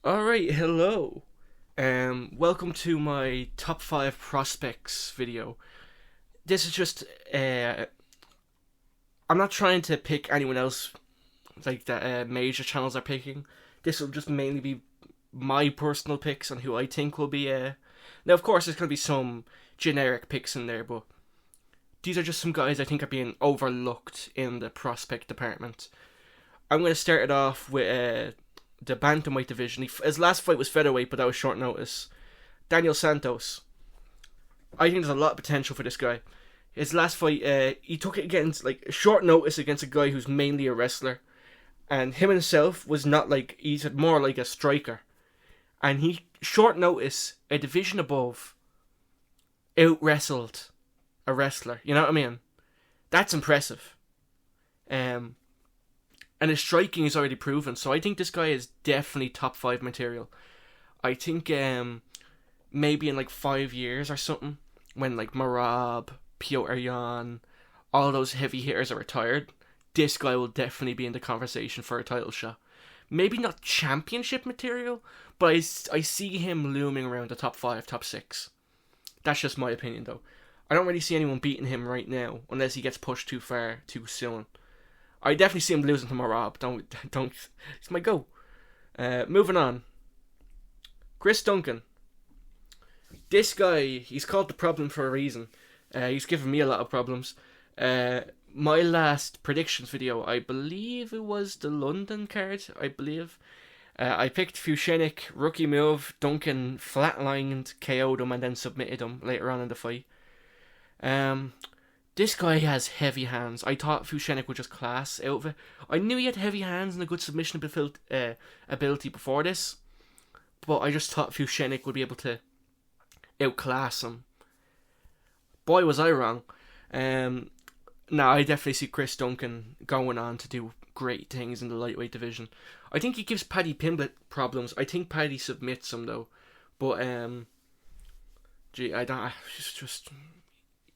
Alright, hello. Welcome to my top 5 prospects video. This is just, I'm not trying to pick anyone else like that major channels are picking. This will just mainly be my personal picks on who I think will be, now of course there's going to be some generic picks in there, but these are just some guys I think are being overlooked in the prospect department. I'm going to start it off with, the bantamweight division. His last fight was featherweight, but that was short notice. Daniel Santos. I think there's a lot of potential for this guy. His last fight, he took it against short notice against a guy who's mainly a wrestler, and him himself was not he's more like a striker, and he short notice a division above out wrestled a wrestler. You know what I mean? That's impressive. And his striking is already proven, so I think this guy is definitely top 5 material. I think maybe in 5 years or something, when Marab, Piotr Jan, all those heavy hitters are retired, this guy will definitely be in the conversation for a title shot. Maybe not championship material, but I see him looming around the top 5, top 6. That's just my opinion though. I don't really see anyone beating him right now, unless he gets pushed too far too soon. I definitely see him losing to Marab. Don't. He's my go. Moving on. Chris Duncan. This guy, he's called the problem for a reason. He's given me a lot of problems. My last predictions video, I believe it was the London card. I picked Fushenic, rookie move. Duncan flatlined, KO'd him, and then submitted him later on in the fight. This guy has heavy hands. I thought Fushenic would just class out of it. I knew he had heavy hands and a good submission ability before this, but I just thought Fushenic would be able to outclass him. Boy, was I wrong. Now I definitely see Chris Duncan going on to do great things in the lightweight division. I think he gives Paddy Pimblett problems. I think Paddy submits him though, but I don't. Just.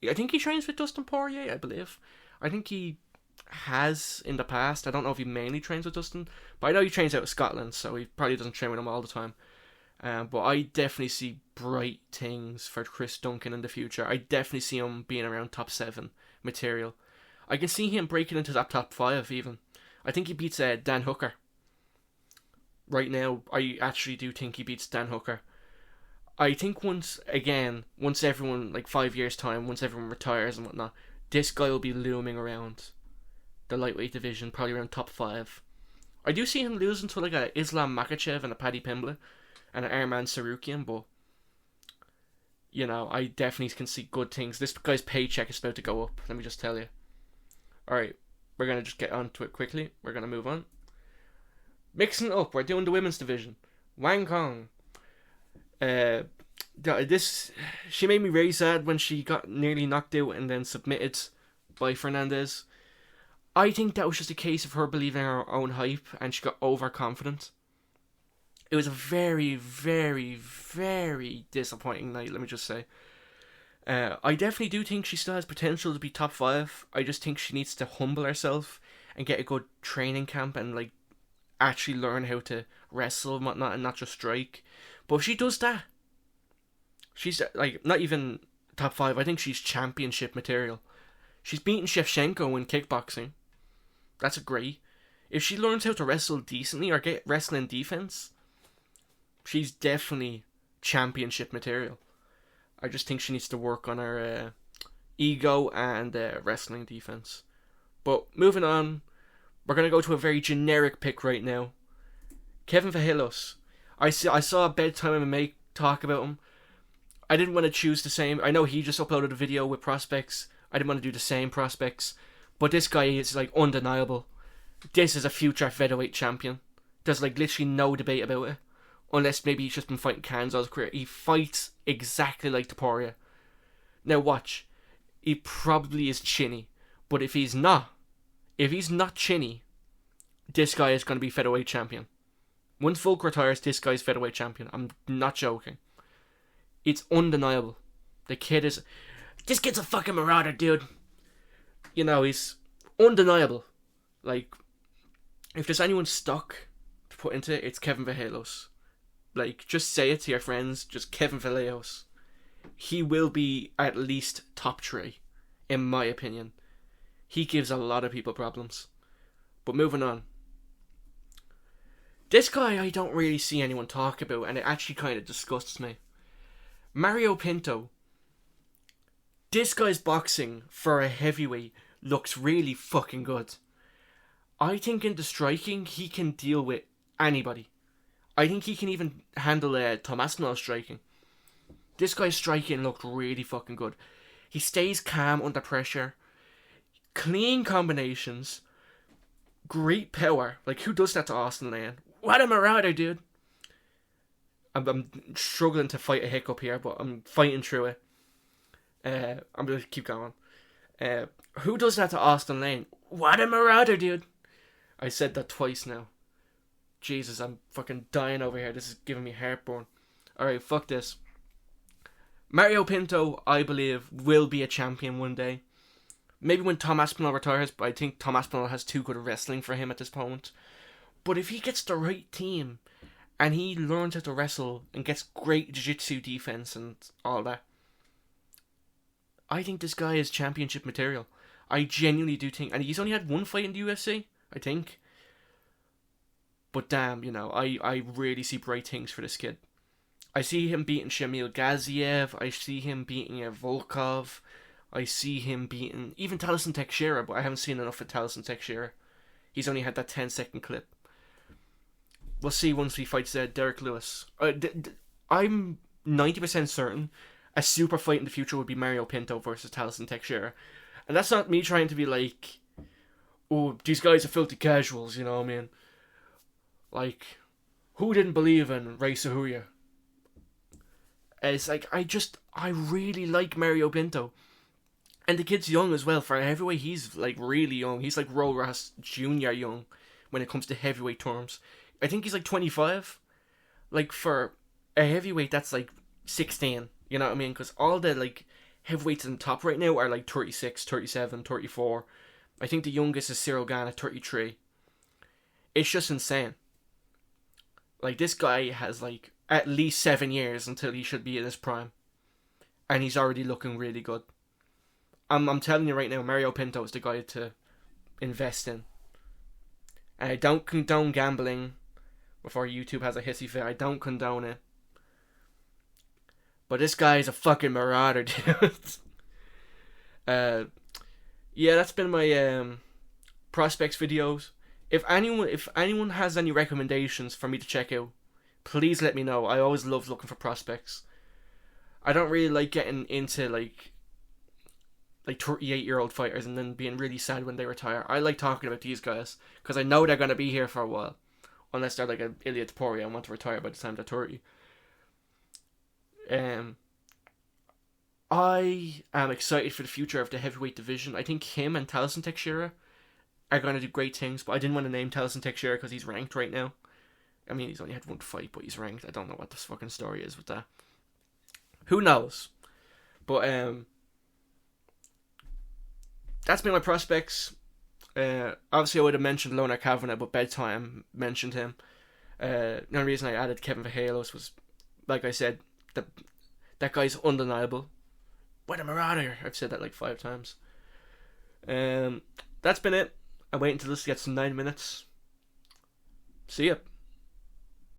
I think he trains with Dustin Poirier, I believe. I think he has in the past. I don't know if he mainly trains with Dustin, but I know he trains out of Scotland, so he probably doesn't train with him all the time. But I definitely see bright things for Chris Duncan in the future. I definitely see him being around top 7 material. I can see him breaking into that top 5 even. I think he beats Dan Hooker. Right now, I actually do think he beats Dan Hooker. I think once everyone, 5 years time, once everyone retires and whatnot, this guy will be looming around the lightweight division, probably around top 5. I do see him losing to a Islam Makhachev and a Paddy Pimblett and an Arman Sarukian, but I definitely can see good things. This guy's paycheck is about to go up, let me just tell you. Alright, we're going to just get on to it quickly. We're going to move on. Mixing it up, we're doing the women's division. Wang Kong. She made me very sad when she got nearly knocked out and then submitted by Fernandez. I think that was just a case of her believing in her own hype and she got overconfident. It was a very, very, very disappointing night, let me just say. I definitely do think she still has potential to be top 5. I just think she needs to humble herself and get a good training camp and actually learn how to wrestle and whatnot and not just strike. But if she does that, she's not even top 5. I think she's championship material. She's beaten Shevchenko in kickboxing. That's great. If she learns how to wrestle decently or get wrestling defense, she's definitely championship material. I just think she needs to work on her ego and wrestling defense. But moving on, we're going to go to a very generic pick right now. Kevin Villos. I saw a Bedtime MMA talk about him. I didn't want to choose the same. I know he just uploaded a video with prospects. I didn't want to do the same prospects. But this guy is undeniable. This is a future featherweight champion. There's literally no debate about it. Unless maybe he's just been fighting cans all his career. He fights exactly like Taporia. Now watch. He probably is chinny. But if he's not chinny, this guy is going to be featherweight champion. Once Volk retires, this guy's featherweight champion. I'm not joking. It's undeniable. This kid's a fucking marauder, dude. He's undeniable. If there's anyone stuck to put into it, it's Kevin Villos. Like, just say it to your friends. Just Kevin Villos. He will be at least top 3, in my opinion. He gives a lot of people problems. But moving on. This guy I don't really see anyone talk about, and it actually kind of disgusts me. Mario Pinto. This guy's boxing for a heavyweight looks really fucking good. I think in the striking, he can deal with anybody. I think he can even handle Tom Aspinall's striking. This guy's striking looked really fucking good. He stays calm under pressure. Clean combinations. Great power. Like, who does that to Austin Lane? What a marauder, dude. I'm struggling to fight a hiccup here, but I'm fighting through it. I'm going to keep going. Who does that to Austin Lane? What a marauder, dude. I said that twice now. Jesus, I'm fucking dying over here. This is giving me heartburn. Alright, fuck this. Mario Pinto, I believe, will be a champion one day. Maybe when Tom Aspinall retires, but I think Tom Aspinall has too good of wrestling for him at this point. But if he gets the right team, and he learns how to wrestle, and gets great jiu-jitsu defense and all that, I think this guy is championship material. I genuinely do think, and he's only had one fight in the UFC, I think. But damn, you know, I really see bright things for this kid. I see him beating Shamil Gaziev. I see him beating Volkov. I see him beating even Taliesin Teixeira, but I haven't seen enough of Taliesin Teixeira. He's only had that 10-second clip. We'll see once he fights Derek Lewis. I'm 90% certain a super fight in the future would be Mario Pinto versus Taliesin Teixeira. And that's not me trying to be like, oh, these guys are filthy casuals, you know what I mean? Like, who didn't believe in Ray Sahuya? It's like, I really like Mario Pinto. And the kid's young as well. For a heavyweight, he's like really young. He's like Roras Jr. young when it comes to heavyweight terms. I think he's like 25. Like, for a heavyweight, that's like 16. You know what I mean? Because all the like heavyweights in the top right now are like 36, 37, 34. I think the youngest is Cyril Gane at 33. It's just insane. Like, this guy has like at least 7 years until he should be in his prime. And he's already looking really good. I'm telling you right now, Mario Pinto is the guy to invest in. And I don't condone gambling. Before YouTube has a hissy fit, I don't condone it. But this guy is a fucking marauder, dude. Yeah, that's been my prospects videos. If anyone has any recommendations for me to check out, please let me know. I always love looking for prospects. I don't really like getting into like 38-year-old fighters and then being really sad when they retire. I like talking about these guys because I know they're going to be here for a while. Unless they're like an Ilya Topuria and want to retire by the time they're 30. I am excited for the future of the heavyweight division. I think him and Taliesin Teixeira are going to do great things, but I didn't want to name Taliesin Teixeira because he's ranked right now. I mean, he's only had one fight, but he's ranked. I don't know what this fucking story is with that. Who knows? But that's been my prospects. Obviously I would have mentioned Lona Kavanagh, but Bedtime mentioned him. The only reason I added Kevin Villos was, like I said, that guy's undeniable. What a marauder! I've said that like 5 times. That's been it. I'm waiting until this gets 9 minutes. See ya.